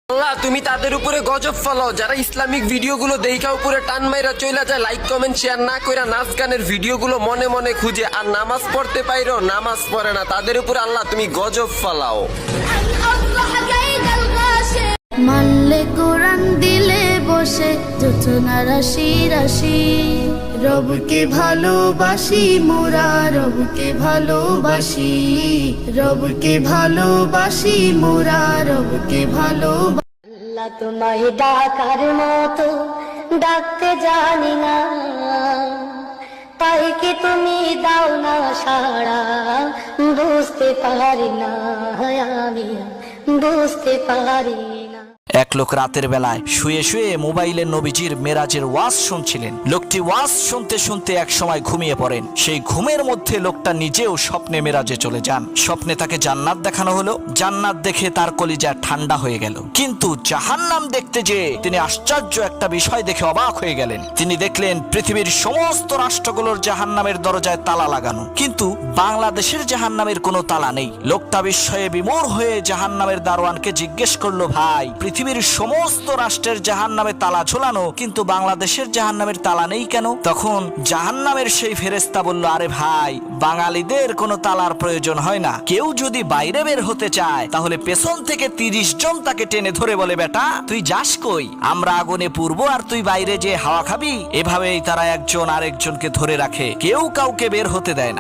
আল্লাহ তুমি তাদের উপরে গজব ফলাও যারা ইসলামিক ভিডিওগুলো দেখা উপরে টান মাইরা চইলা যায়, লাইক কমেন্ট শেয়ার না কইরা নাচ গানের ভিডিওগুলো মনে মনে খুঁজে আর নামাজ পড়তে পাইরো নামাজ পড়ে না, তাদের উপরে আল্লাহ তুমি গজব ফলাও। মানলে কোরআন দিলে বসে যোচনা রাশি রাশি, রবকে ভালোবাসি মোরা রবকে ভালোবাসি, রবকে ভালোবাসি মোরা রবকে ভালোবাসি। আল্লাহ তোমায় ডাকার মতো ডাকতে জানি না, তাই কি তুমি দাও না সাড়া, বুঝতে পারি না আমি, বুঝতে পারি না। এক লোক রাতের বেলায় শুয়ে শুয়ে মোবাইলে নবীজির মেরাজের ওয়াজ শুনছিলেন। লোকটি ওয়াজ শুনতে শুনতে এক সময় ঘুমিয়ে পড়েন। সেই ঘুমের মধ্যে লোকটা নিজেও স্বপ্নে মেরাজে চলে যান। স্বপ্নে তাকে জান্নাত দেখানো হলো। জান্নাত দেখে তার কলিজা ঠান্ডা হয়ে গেল, কিন্তু জাহান্নাম দেখতে যে তিনি আশ্চর্য একটা বিষয় দেখে অবাক হয়ে গেলেন। তিনি দেখলেন পৃথিবীর সমস্ত রাষ্ট্রগুলোর জাহান্নামের দরজায় তালা লাগানো, কিন্তু বাংলাদেশের জাহান্নামের কোনো তালা নেই। লোকটা বিস্ময়ে বিমূঢ় হয়ে জাহান্নামের দারোয়ানকে জিজ্ঞেস করলো, ভাই পৃথিবীর সমস্ত রাষ্ট্রের জাহান্নামে তালা ঝোলানো, কিন্তু বাংলাদেশের জাহান্নামের তালা নেই কেন? তখন জাহান্নামের সেই ফেরেশতা বলল, আরে ভাই, বাঙালিদের কোনো তালার প্রয়োজন হয় না। কেউ যদি বাইরে বের হতে চায় তাহলে পেছন থেকে 30 জন তাকে টেনে ধরে বলে, বেটা তুই যাস কই, আমরা আগুনে পুড়বো আর তুই বাইরে যে হাওয়া খাবি। এভাবেই তারা একজন আরেকজনকে ধরে রাখে, কেউ কাউকে বের হতে দেয় না।